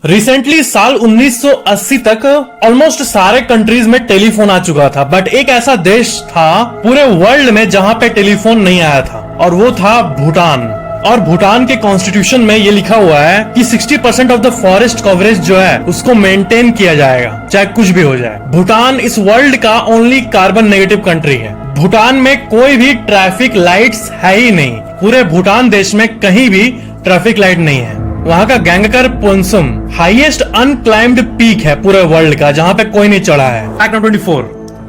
Recently साल 1980 तक almost सारे कंट्रीज में टेलीफोन आ चुका था, बट एक ऐसा देश था पूरे वर्ल्ड में जहां पे टेलीफोन नहीं आया था, और वो था भूटान। और भूटान के कॉन्स्टिट्यूशन में ये लिखा हुआ है कि 60% ऑफ द फॉरेस्ट कवरेज जो है उसको मेंटेन किया जाएगा, चाहे कुछ भी हो जाए। भूटान इस वर्ल्ड का ओनली कार्बन नेगेटिव कंट्री है। भूटान में कोई भी ट्रैफिक लाइट्स है ही नहीं। पूरे भूटान देश में कहीं भी ट्रैफिक लाइट नहीं है। वहाँ का गैंगकर पोन्सुम हाईएस्ट अनक्लाइम्ड पीक है पूरे वर्ल्ड का, जहाँ पे कोई नहीं चढ़ा है। फैक्ट नंबर 24,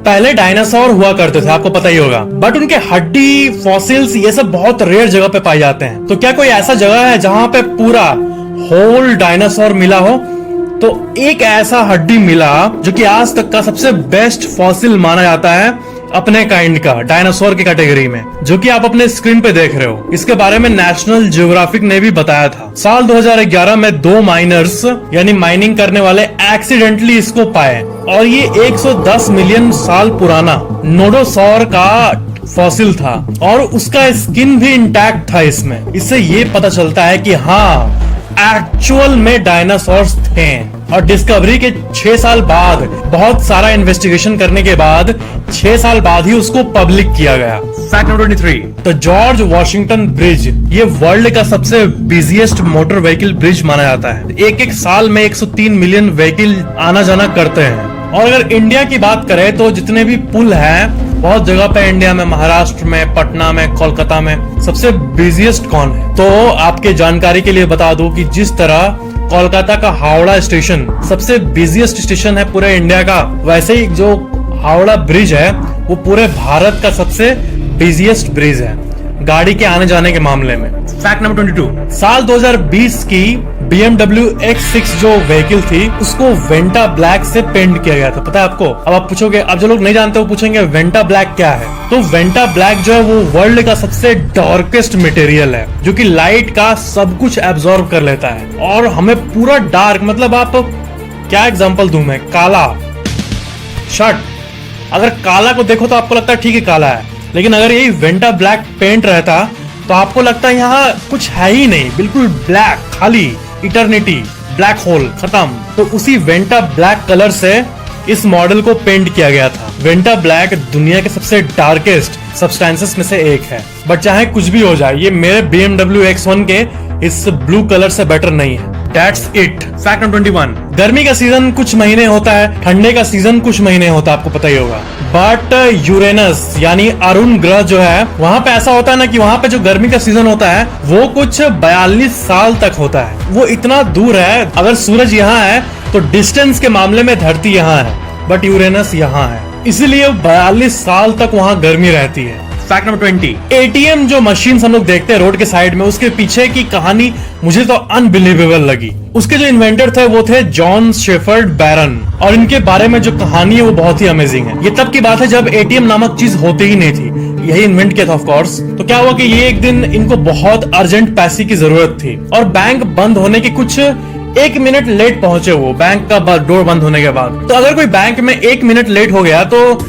पहले डायनासोर हुआ करते थे, आपको पता ही होगा, बट उनके हड्डी, फॉसिल्स ये सब बहुत रेयर जगह पे पाए जाते हैं। तो क्या कोई ऐसा जगह है जहाँ पे पूरा होल डायनासोर मिला हो? तो एक ऐसा हड्डी मिला जो कि आज तक का सबसे बेस्ट फॉसिल माना जाता है अपने काइंड का, डायनासोर की कैटेगरी में, जो कि आप अपने स्क्रीन पे देख रहे हो। इसके बारे में नेशनल ज्योग्राफिक ने भी बताया था। साल 2011 में 2 माइनर्स यानी माइनिंग करने वाले एक्सीडेंटली इसको पाए, और ये 110 मिलियन साल पुराना नोडोसॉर का फॉसिल था, और उसका स्किन भी इंटैक्ट था इसमें। इससे ये पता चलता है कि हाँ, एक्चुअल में डायनासोर्स थे। और डिस्कवरी के 6 साल बाद, बहुत सारा इन्वेस्टिगेशन करने के बाद 6 साल बाद ही उसको पब्लिक किया गया। फैक्ट नंबर 23, तो जॉर्ज वॉशिंगटन ब्रिज ये वर्ल्ड का सबसे बिजिएस्ट मोटर व्हीकल ब्रिज माना जाता है। एक साल में 103 मिलियन व्हीकल आना जाना करते हैं। और अगर इंडिया की बात करें तो जितने भी पुल हैं बहुत जगह पे इंडिया में, महाराष्ट्र में, पटना में, कोलकाता में, सबसे बिजिएस्ट कौन है? तो आपके जानकारी के लिए बता दूं कि जिस तरह कोलकाता का हावड़ा स्टेशन सबसे बिजिएस्ट स्टेशन है पूरे इंडिया का, वैसे ही जो हावड़ा ब्रिज है वो पूरे भारत का सबसे बिजिएस्ट ब्रिज है गाड़ी के आने जाने के मामले में। फैक्ट नंबर 22, साल 2020 की BMW X6 जो व्हीकल थी उसको वेंटा ब्लैक से पेंट किया गया था। पता है आपको? अब आप पूछोगे, अब जो लोग नहीं जानते वो पूछेंगे वेंटा ब्लैक क्या है। तो वेंटा ब्लैक जो है वो वर्ल्ड का सबसे डार्केस्ट मटेरियल है, जो कि लाइट का सब कुछ एब्जॉर्ब कर लेता है और हमें पूरा डार्क, मतलब आप क्या एग्जांपल दूं मैं, काला शर्ट, अगर काला को देखो तो आपको लगता है ठीक है काला है, लेकिन अगर यही वेंटा ब्लैक पेंट रहता तो आपको लगता है यहाँ कुछ है ही नहीं, बिल्कुल ब्लैक, खाली इटर्निटी, ब्लैक होल, खत्म। तो उसी वेंटा ब्लैक कलर से इस मॉडल को पेंट किया गया था। वेंटा ब्लैक दुनिया के सबसे डार्केस्ट सब्सटेंसेस में से एक है, बट चाहे कुछ भी हो जाए, ये मेरे BMW X1 के इस ब्लू कलर से बेटर नहीं है। That's it. फैक्ट नंबर 21, गर्मी का सीजन कुछ महीने होता है, ठंडे का सीजन कुछ महीने होता है, आपको पता ही होगा। बट यूरेनस यानी अरुण ग्रह जो है, वहाँ पे ऐसा होता है ना कि वहाँ पे जो गर्मी का सीजन होता है वो कुछ 42 साल तक होता है। वो इतना दूर है, अगर सूरज यहाँ है तो डिस्टेंस के मामले में धरती यहाँ है, बट यूरेनस यहाँ है, इसलिए 42 साल तक वहाँ गर्मी रहती है। फैक्ट नंबर 20, ATM जो मशीन हम लोग देखते हैं रोड के साइड में, उसके पीछे की कहानी मुझे तो अनबिलीवेबल लगी। उसके जो इन्वेंटर थे वो थे जॉन शेफर्ड बैरन, और इनके बारे में जो कहानी है वो बहुत ही अमेजिंग है। ये तब की बात है जब ATM नामक चीज होती ही नहीं थी, यही इन्वेंट किया था ऑफ कोर्स। तो क्या हुआ कि ये एक दिन इनको बहुत अर्जेंट पैसे की जरूरत थी, और बैंक बंद होने के कुछ 1 मिनट लेट पहुंचे वो, बैंक का डोर बंद होने के बाद। तो अगर कोई बैंक में 1 मिनट लेट हो गया तो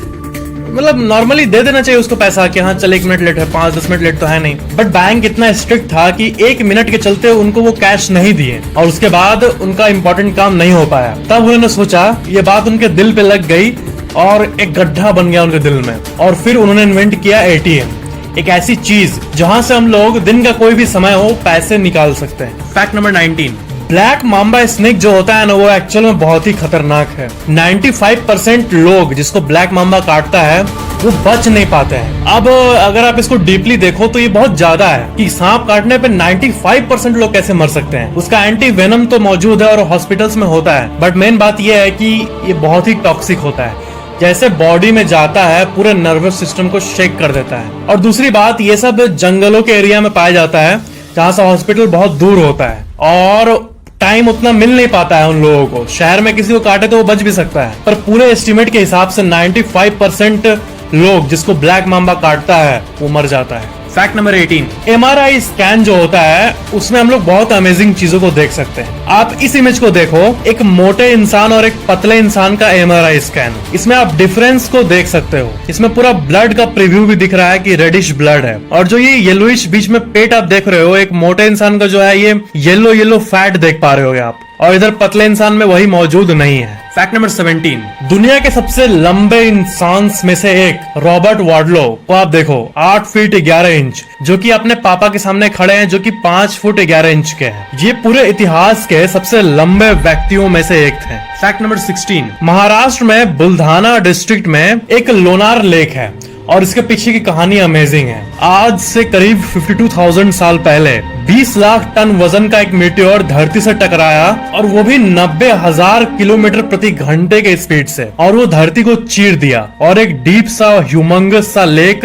मतलब नॉर्मली दे देना चाहिए उसको पैसा कि हाँ चल 1 मिनट लेट है, 5-10 मिनट लेट तो है नहीं, बट बैंक इतना स्ट्रिक्ट था कि 1 मिनट के चलते उनको वो कैश नहीं दिए, और उसके बाद उनका इंपॉर्टेंट काम नहीं हो पाया। तब उन्होंने सोचा, ये बात उनके दिल पे लग गई और एक गड्ढा बन गया उनके दिल में, और फिर उन्होंने इन्वेंट किया ATM, एक ऐसी चीज जहां से हम लोग दिन का कोई भी समय हो पैसे निकाल सकते हैं। Fact number 19, black mamba snake जो होता है ना वो एक्चुअल में बहुत ही खतरनाक है। 95% लोग जिसको ब्लैक माम्बा काटता है वो बच नहीं पाते हैं। अब अगर आप इसको डीपली देखो तो ये बहुत ज्यादा है कि सांप काटने पे 95% लोग कैसे मर सकते हैं। उसका एंटी वेनम तो मौजूद है और हॉस्पिटल्स में होता है, बट मेन बात ये है कि ये बहुत ही टॉक्सिक होता है, जैसे बॉडी में जाता है पूरे नर्वस सिस्टम को शेक कर देता है। और दूसरी बात, ये सब जंगलों के एरिया में पाया जाता है जहाँ से हॉस्पिटल बहुत दूर होता है, और टाइम उतना मिल नहीं पाता है उन लोगों को। शहर में किसी को काटे तो वो बच भी सकता है, पर पूरे एस्टिमेट के हिसाब से 95% लोग जिसको ब्लैक माम्बा काटता है वो मर जाता है। फैक्ट नंबर 18, MRI स्कैन जो होता है उसमें हम लोग बहुत अमेजिंग चीजों को देख सकते हैं। आप इस इमेज को देखो, एक मोटे इंसान और एक पतले इंसान का MRI स्कैन, इसमें आप डिफरेंस को देख सकते हो। इसमें पूरा ब्लड का प्रीव्यू भी दिख रहा है कि रेडिश ब्लड है, और जो ये येलोइश बीच में पेट आप देख रहे हो, एक मोटे इंसान का जो है ये येलो फैट देख पा रहे हो आप, और इधर पतले इंसान में वही मौजूद नहीं है। फैक्ट नंबर 17, दुनिया के सबसे लंबे इंसान में से एक रॉबर्ट वार्डलो को आप देखो 8 फीट 11 इंच, जो कि अपने पापा के सामने खड़े हैं जो कि 5 फुट 11 इंच के हैं। ये पूरे इतिहास के सबसे लंबे व्यक्तियों में से एक थे। फैक्ट नंबर 16, महाराष्ट्र में बुल्धाना डिस्ट्रिक्ट में एक लोनार लेक है और इसके पीछे की कहानी अमेजिंग है। आज से करीब 52,000 साल पहले 20 लाख टन वजन का एक मीटियोर धरती से टकराया और वो भी 90,000 किलोमीटर प्रति घंटे के स्पीड से, और वो धरती को चीर दिया और एक डीप सा ह्यूमंगस सा लेक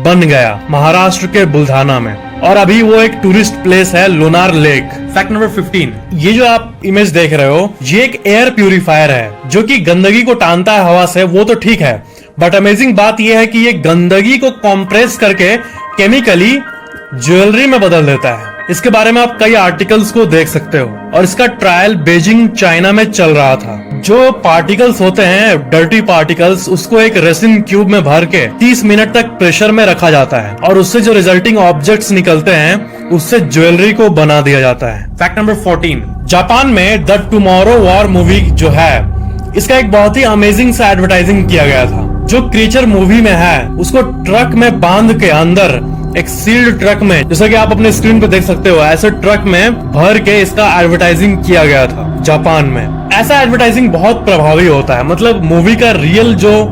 बन गया महाराष्ट्र के बुल्धाना में, और अभी वो एक टूरिस्ट प्लेस है लोनार लेक। फैक्ट नंबर 15, ये जो आप इमेज देख रहे हो ये एक एयर प्यूरिफायर है जो कि गंदगी को टानता है हवा से, वो तो ठीक है, बट अमेजिंग बात यह है कि ये गंदगी को कॉम्प्रेस करके केमिकली ज्वेलरी में बदल देता है। इसके बारे में आप कई आर्टिकल्स को देख सकते हो, और इसका ट्रायल बीजिंग चाइना में चल रहा था। जो पार्टिकल्स होते हैं डर्टी पार्टिकल्स, उसको एक रेसिन क्यूब में भर के 30 मिनट तक प्रेशर में रखा जाता है और उससे जो रिजल्टिंग ऑब्जेक्ट्स निकलते हैं उससे ज्वेलरी को बना दिया जाता है। फैक्ट नंबर 14, जापान में द टुमारो वॉर मूवी जो है इसका एक बहुत ही अमेजिंग सा एडवर्टाइजिंग किया गया था। जो क्रीचर मूवी में है उसको ट्रक में बांध के अंदर एक सील्ड ट्रक में, जैसा कि आप अपने स्क्रीन पे देख सकते हो, ऐसे ट्रक में भर के इसका एडवर्टाइजिंग किया गया था जापान में। ऐसा एडवर्टाइजिंग बहुत प्रभावी होता है, मतलब मूवी का रियल जो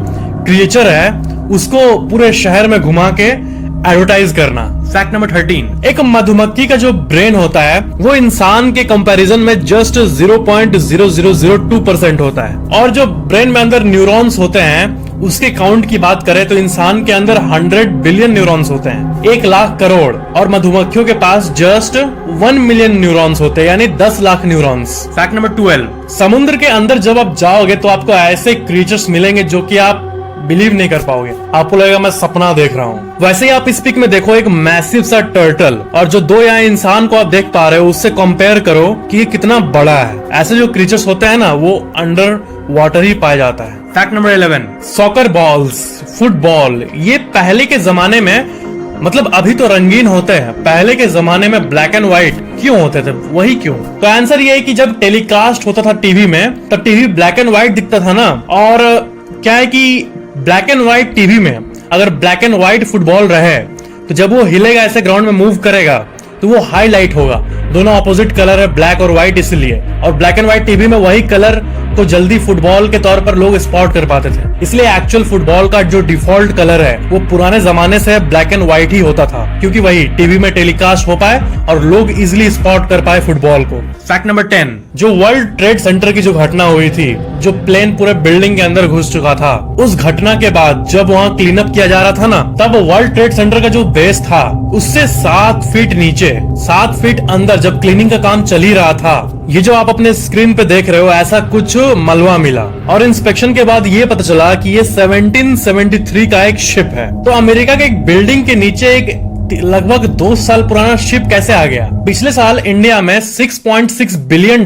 क्रिएचर है उसको पूरे शहर में घुमा के एडवर्टाइज करना। फैक्ट नंबर 13, एक मधुमक्खी का जो ब्रेन होता है वो इंसान के कंपैरिजन में जस्ट 0.0002% होता है, और जो ब्रेन में अंदर न्यूरॉन्स होते हैं उसके काउंट की बात करें तो इंसान के अंदर 100 बिलियन न्यूरॉन्स होते हैं, 1 लाख करोड़, और मधुमक्खियों के पास जस्ट 1 मिलियन न्यूरॉन्स होते हैं, यानी 10 लाख न्यूरॉन्स। फैक्ट नंबर 12, समुद्र के अंदर जब आप जाओगे तो आपको ऐसे क्रीचर्स मिलेंगे जो कि आप बिलीव नहीं कर पाओगे, आपको लगेगा मैं सपना देख रहा हूँ। वैसे ही आप इस पिक में देखो एक मैसिव सा टर्टल, और जो 2 यहाँ इंसान को आप देख पा रहे हो उससे कंपेयर करो कि ये कितना बड़ा है। ऐसे जो क्रीचर्स होते हैं ना वो अंडर वाटर ही पाया जाता है। Fact number 11, soccer balls, football, ये पहले के जमाने में, मतलब अभी तो रंगीन होते हैं, पहले के जमाने में ब्लैक एंड व्हाइट क्यों होते थे, वही क्यों? तो आंसर ये है कि जब टेलीकास्ट होता था टीवी में तब टीवी ब्लैक एंड व्हाइट दिखता था ना, और क्या है कि ब्लैक एंड व्हाइट टीवी में अगर ब्लैक एंड व्हाइट फुटबॉल रहे तो जब वो हिलेगा ऐसे ग्राउंड में मूव करेगा तो वो हाईलाइट होगा। दोनों ऑपोजिट कलर है ब्लैक और व्हाइट इसलिए, और ब्लैक एंड व्हाइट टीवी में वही कलर को जल्दी फुटबॉल के तौर पर लोग स्पॉट कर पाते थे, इसलिए एक्चुअल फुटबॉल का जो डिफॉल्ट कलर है वो पुराने जमाने से ब्लैक एंड व्हाइट ही होता था, क्योंकि वही टीवी में टेलीकास्ट हो पाए और लोग इजिली स्पॉट कर पाए फुटबॉल को। फैक्ट नंबर 10, जो वर्ल्ड ट्रेड सेंटर की जो घटना हुई थी, जो प्लेन पूरे बिल्डिंग के अंदर घुस चुका था, उस घटना के बाद जब वहाँ क्लीन अप किया जा रहा था ना, तब वर्ल्ड ट्रेड सेंटर का जो बेस था उससे 7 फीट नीचे, 7 फीट अंदर जब क्लीनिंग का काम चल ही रहा था, ये जो आप अपने स्क्रीन पे देख रहे हो ऐसा कुछ मलबा मिला, और इंस्पेक्शन के बाद ये पता चला कि ये 1773 का एक शिप है। तो अमेरिका के एक बिल्डिंग के नीचे एक लगभग 2 साल पुराना शिप कैसे आ गया? पिछले साल इंडिया में $6.6 बिलियन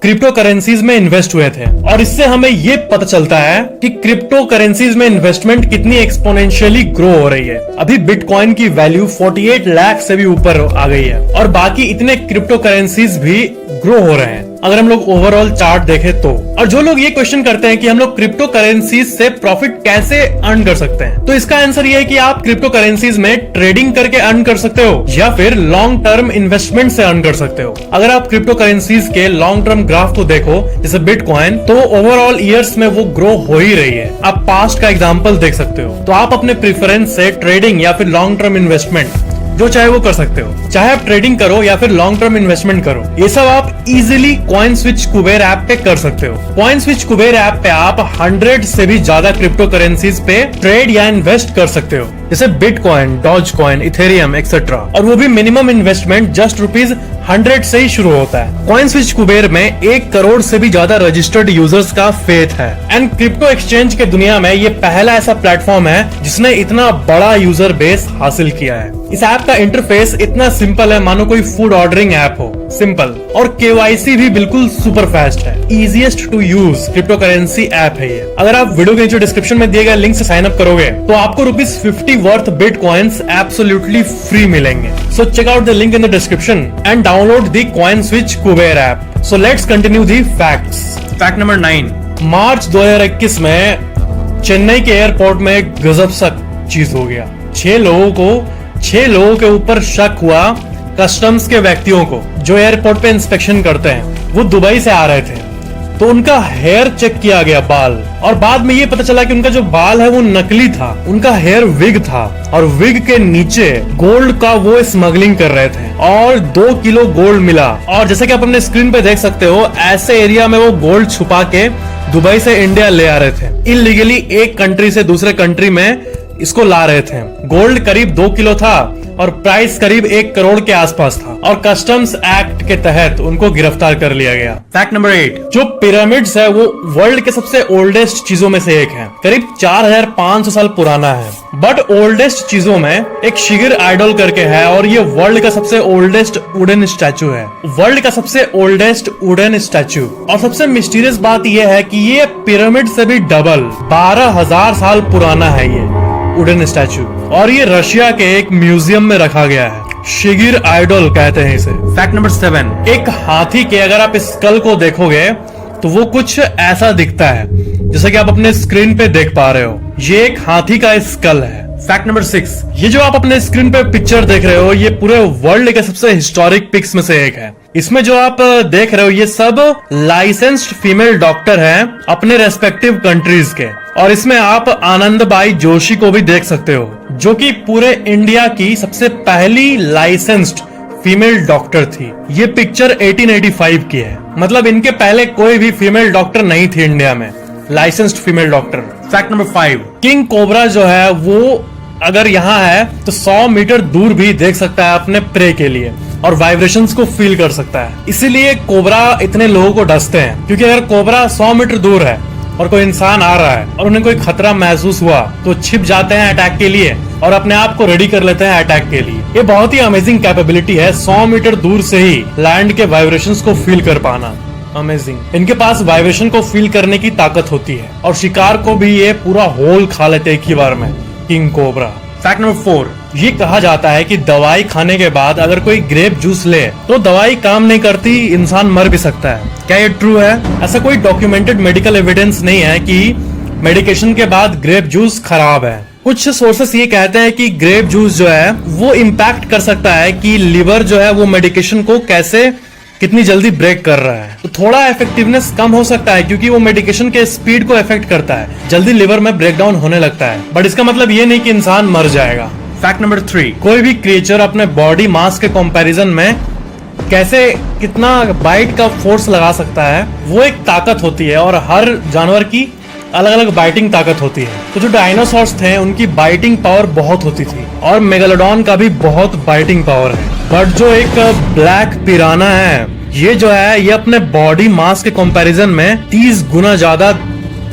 क्रिप्टो करेंसीज में इन्वेस्ट हुए थे, और इससे हमें ये पता चलता है कि क्रिप्टो करेंसीज में इन्वेस्टमेंट कितनी एक्सपोनेंशियली ग्रो हो रही है। अभी बिटकॉइन की वैल्यू 48 लाख से भी ऊपर आ गई है, और बाकी इतने क्रिप्टो करेंसीज भी ग्रो हो रहे हैं अगर हम लोग ओवरऑल चार्ट देखें तो। और जो लोग ये क्वेश्चन करते हैं कि हम लोग क्रिप्टो करेंसीज से प्रॉफिट कैसे अर्न कर सकते हैं, तो इसका आंसर ये है कि आप क्रिप्टो करेंसीज में ट्रेडिंग करके अर्न कर सकते हो या फिर लॉन्ग टर्म इन्वेस्टमेंट से अर्न कर सकते हो। अगर आप क्रिप्टो करेंसीज के लॉन्ग टर्म ग्राफ को देखो जैसे बिटकॉइन, तो ओवरऑल ईयर्स में वो ग्रो हो ही रही है। आप पास्ट का एग्जाम्पल देख सकते हो। तो आप अपने प्रेफरेंस से ट्रेडिंग या फिर लॉन्ग टर्म इन्वेस्टमेंट जो चाहे वो कर सकते हो, चाहे आप ट्रेडिंग करो या फिर लॉन्ग टर्म इन्वेस्टमेंट करो। ये सब आप easily coin switch Kuber app पे कर सकते हो। कॉइन स्विच कुबेर ऐप पे आप 100 से भी ज्यादा क्रिप्टो करेंसीज पे ट्रेड या इन्वेस्ट कर सकते हो, जैसे Bitcoin, Doge coin, Ethereum etcetera, और वो भी मिनिमम इन्वेस्टमेंट जस्ट ₹100 से ही शुरू होता है। कॉइन स्विच कुबेर में 1 करोड़ से भी ज्यादा रजिस्टर्ड यूजर्स का फेथ है, एंड क्रिप्टो एक्सचेंज के दुनिया में ये पहला ऐसा प्लेटफॉर्म है जिसने इतना बड़ा यूजर बेस हासिल किया है। इस ऐप का इंटरफेस इतना सिंपल है मानो कोई फूड ऑर्डरिंग ऐप हो। सिंपल, और केवाईसी भी बिल्कुल सुपर फास्ट है। Easiest to use crypto currency app है ये। अगर आप वीडियो के नीचे डिस्क्रिप्शन में दिए गए लिंक से साइन अप करोगे तो आपको ₹50 वर्थ बिटकॉइंस एब्सोल्युटली फ्री मिलेंगे। So check out the link in the description and download the CoinSwitch Kuber app. So let's continue the facts. Fact number 9, March 2021 में चेन्नई के एयरपोर्ट में एक गजब सा चीज हो गया। 6 लोगों के ऊपर शक हुआ, कस्टम्स के व्यक्तियों को जो एयरपोर्ट पे इंस्पेक्शन करते हैं। वो दुबई से आ रहे थे तो उनका हेयर चेक किया गया, बाल, और बाद में ये पता चला कि उनका जो बाल है वो नकली था, उनका हेयर विग था और विग के नीचे गोल्ड का वो स्मगलिंग कर रहे थे और 2 किलो गोल्ड मिला। और जैसे कि आप अपने स्क्रीन पे देख सकते हो, ऐसे एरिया में वो गोल्ड छुपा के दुबई से इंडिया ले आ रहे थे। इलीगली एक कंट्री से दूसरे कंट्री में इसको ला रहे थे। गोल्ड करीब 2 किलो था और प्राइस करीब 1 करोड़ के आसपास था और कस्टम्स एक्ट के तहत उनको गिरफ्तार कर लिया गया। फैक्ट नंबर 8, जो पिरामिड्स है वो वर्ल्ड के सबसे ओल्डेस्ट चीजों में से एक है। करीब 4500 साल पुराना है। बट ओल्डेस्ट चीजों में एक शिगिर आइडल करके है और ये वर्ल्ड का सबसे ओल्डेस्ट वुडन स्टैचू है। वर्ल्ड का सबसे ओल्डेस्ट वुडन स्टैचू। और सबसे मिस्टीरियस बात यह है कि ये पिरामिड से भी डबल 12,000 साल पुराना है ये वुडन स्टैचू, और ये रशिया के एक म्यूजियम में रखा गया है। शिगिर आइडल कहते हैं इसे। फैक्ट नंबर 7, एक हाथी के अगर आप स्कल को देखोगे तो वो कुछ ऐसा दिखता है जैसा कि आप अपने स्क्रीन पे देख पा रहे हो। ये एक हाथी का स्कल है। फैक्ट नंबर 6, ये जो आप अपने स्क्रीन पे पिक्चर देख रहे हो ये पूरे वर्ल्ड के सबसे हिस्टोरिक पिक्स में से एक है। इसमें जो आप देख रहे हो ये सब लाइसेंस्ड फीमेल डॉक्टर हैं अपने रेस्पेक्टिव कंट्रीज के, और इसमें आप आनंदबाई जोशी को भी देख सकते हो जो कि पूरे इंडिया की सबसे पहली लाइसेंस्ड फीमेल डॉक्टर थी। ये पिक्चर 1885 की है, मतलब इनके पहले कोई भी फीमेल डॉक्टर नहीं थी इंडिया में, licensed female doctor. Fact number 5, king cobra जो है वो अगर यहाँ है तो 100 मीटर दूर भी देख सकता है अपने प्रे के लिए और वाइब्रेशंस को फील कर सकता है। इसीलिए कोबरा इतने लोगों को डसते हैं, क्योंकि अगर कोबरा 100 मीटर दूर है और कोई इंसान आ रहा है और उन्हें कोई खतरा महसूस हुआ तो छिप जाते हैं अटैक के लिए और अपने आप को रेडी कर लेते हैं अटैक के लिए। ये बहुत ही अमेजिंग कैपेबिलिटी है, 100 मीटर दूर से ही लैंड के वाइब्रेशंस को फील कर पाना। अमेजिंग। इनके पास वाइब्रेशन को फील करने की ताकत होती है और शिकार को भी ये पूरा होल खा लेते एक ही बार में, किंग कोबरा। फैक्ट नंबर 4, ये कहा जाता है कि दवाई खाने के बाद अगर कोई ग्रेप जूस ले तो दवाई काम नहीं करती, इंसान मर भी सकता है। क्या ये ट्रू है? ऐसा कोई डॉक्यूमेंटेड मेडिकल एविडेंस नहीं है कि मेडिकेशन के बाद ग्रेप जूस खराब है। कुछ सोर्सेस ये कहते हैं कि ग्रेप जूस जो है वो इम्पैक्ट कर सकता है कि लिवर जो है वो मेडिकेशन को कैसे कितनी जल्दी ब्रेक कर रहा है, तो थोड़ा इफेक्टिवनेस कम हो सकता है क्योंकि वो मेडिकेशन के स्पीड को इफेक्ट करता है, जल्दी लिवर में ब्रेकडाउन होने लगता है। बट इसका मतलब ये नहीं कि इंसान मर जाएगा। फैक्ट नंबर 3, कोई भी क्रिएचर अपने बॉडी मास के कंपैरिजन में कैसे कितना बाइट का फोर्स लगा सकता है, वो एक ताकत होती है और हर जानवर की अलग अलग बाइटिंग ताकत होती है। तो जो डायनासोर्स थे उनकी बाइटिंग पावर बहुत होती थी और मेगालोडॉन का भी बहुत बाइटिंग पावर है। बट जो एक ब्लैक पिराना है ये जो है ये अपने बॉडी मास के कंपैरिजन में 30 गुना ज्यादा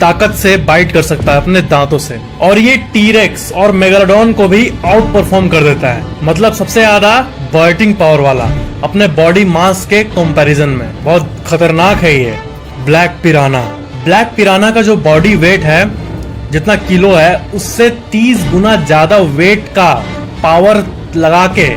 ताकत से बाइट कर सकता है अपने दांतों से, और ये टीरेक्स और मेगालोडॉन को भी आउट परफॉर्म कर देता है, मतलब सबसे ज्यादा बाइटिंग पावर वाला अपने बॉडी मास के कंपैरिजन में। बहुत खतरनाक है ये ब्लैक पिराना। ब्लैक पिराना का जो बॉडी वेट है जितना किलो है उससे 30 गुना ज्यादा वेट का पावर लगा के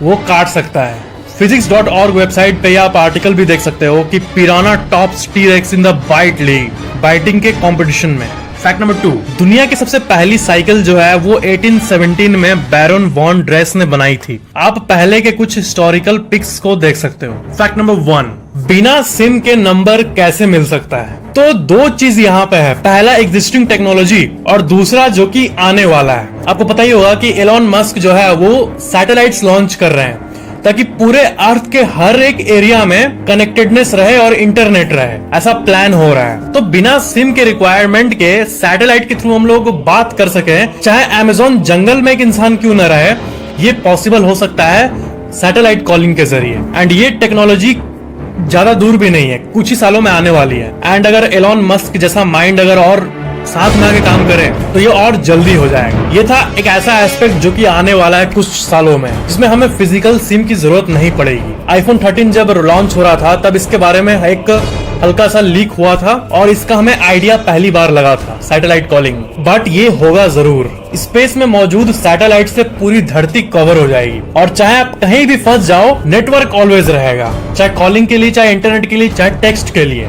वो काट सकता है। physics.org वेबसाइट पे आप आर्टिकल भी देख सकते हो कि piranha tops T rex in the bite league, biting के कंपटीशन में। फैक्ट नंबर 2, दुनिया की सबसे पहली साइकिल जो है वो 1817 में बैरन वॉन ड्रेस ने बनाई थी। आप पहले के कुछ हिस्टोरिकल पिक्स को देख सकते हो। फैक्ट नंबर 1, बिना सिम के नंबर कैसे मिल सकता है? तो 2 चीज यहाँ पे है, पहला एग्जिस्टिंग टेक्नोलॉजी और दूसरा जो कि आने वाला है। आपको पता ही होगा कि एलोन मस्क जो है वो सैटेलाइट्स लॉन्च कर रहे हैं ताकि पूरे अर्थ के हर एक एरिया में कनेक्टेडनेस रहे और इंटरनेट रहे, ऐसा प्लान हो रहा है। तो बिना सिम के रिक्वायरमेंट के सैटेलाइट के थ्रू हम लोग बात कर सके, चाहे अमेज़न जंगल में एक इंसान क्यों न रहे, ये पॉसिबल हो सकता है सैटेलाइट कॉलिंग के जरिए। एंड ये टेक्नोलॉजी ज्यादा दूर भी नहीं है, कुछ ही सालों में आने वाली है। एंड अगर एलोन मस्क जैसा माइंड अगर और साथ में आके काम करें तो ये और जल्दी हो जाएगा। ये था एक ऐसा एस्पेक्ट जो कि आने वाला है कुछ सालों में, जिसमें हमें फिजिकल सिम की जरूरत नहीं पड़ेगी। आईफोन 13 जब लॉन्च हो रहा था तब इसके बारे में एक हल्का सा लीक हुआ था और इसका हमें आइडिया पहली बार लगा था, सैटेलाइट कॉलिंग। बट ये होगा जरूर। स्पेस में मौजूद सैटेलाइट से पूरी धरती कवर हो जाएगी और चाहे आप कहीं भी फंस जाओ, नेटवर्क ऑलवेज रहेगा, चाहे कॉलिंग के लिए, चाहे इंटरनेट के लिए, चाहे टेक्स्ट के लिए।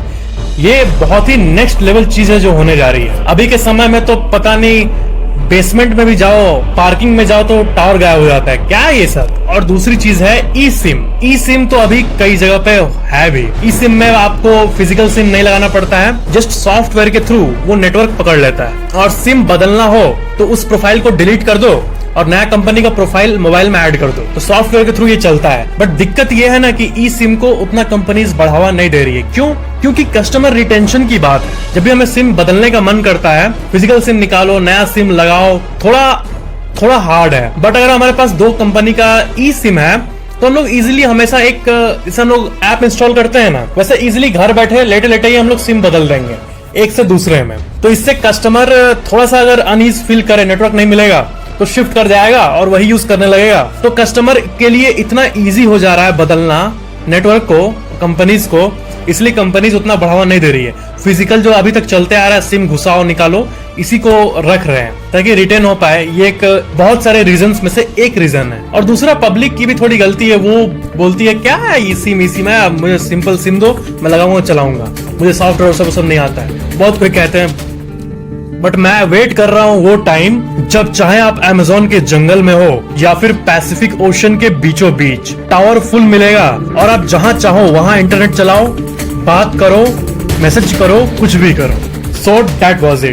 ये बहुत ही नेक्स्ट लेवल चीज है जो होने जा रही है। अभी के समय में तो पता नहीं, बेसमेंट में भी जाओ, पार्किंग में जाओ तो टावर गायब हो जाता है, क्या है ये सब। और दूसरी चीज है ई सिम। ई सिम तो अभी कई जगह पे है भी। ई सिम में आपको फिजिकल सिम नहीं लगाना पड़ता है, जस्ट सॉफ्टवेयर के थ्रू वो नेटवर्क पकड़ लेता है। और सिम बदलना हो तो उस प्रोफाइल को डिलीट कर दो और नया कंपनी का प्रोफाइल मोबाइल में ऐड कर दो, तो सॉफ्टवेयर के थ्रू ये चलता है। बट दिक्कत ये है ना कि ई सिम को उतना कंपनीज बढ़ावा नहीं दे रही है। क्यों? क्योंकि कस्टमर रिटेंशन की बात है। जब भी हमें सिम बदलने का मन करता है, फिजिकल सिम निकालो, नया सिम लगाओ, थोड़ा हार्ड है। बट अगर हमारे पास 2 कंपनी का ई सिम है तो हम लोग इजिली हमेशा एक, जैसे हम लोग ऐप इंस्टॉल करते हैं ना, वैसे इजिली घर बैठे लेटे लेटे ही हम लोग सिम बदल देंगे एक से दूसरे में। तो इससे कस्टमर थोड़ा सा अगर अनईज फील करे, नेटवर्क नहीं मिलेगा तो शिफ्ट कर जाएगा और वही यूज करने लगेगा। तो कस्टमर के लिए इतना इजी हो जा रहा है बदलना नेटवर्क को, कंपनीज को, इसलिए कंपनीज उतना बढ़ावा नहीं दे रही है। फिजिकल जो अभी तक चलते आ रहा है, सिम घुसाओ निकालो, इसी को रख रहे हैं ताकि रिटेन हो पाए। ये एक बहुत सारे रीजंस में से एक रीजन है। और दूसरा, पब्लिक की भी थोड़ी गलती है। वो बोलती है क्या है ये सिम, इसी में मुझे सिंपल सिम दो, मैं लगाऊंगा चलाऊंगा, मुझे सॉफ्टवेयर सब नहीं आता है, बहुत कोई कहते हैं। बट मैं वेट कर रहा हूं वो टाइम जब चाहे आप अमेज़न के जंगल में हो या फिर पैसिफिक ओशन के बीचों बीच, टावर फुल मिलेगा और आप जहां चाहो वहां इंटरनेट चलाओ, बात करो, मैसेज करो, कुछ भी करो। So that was it.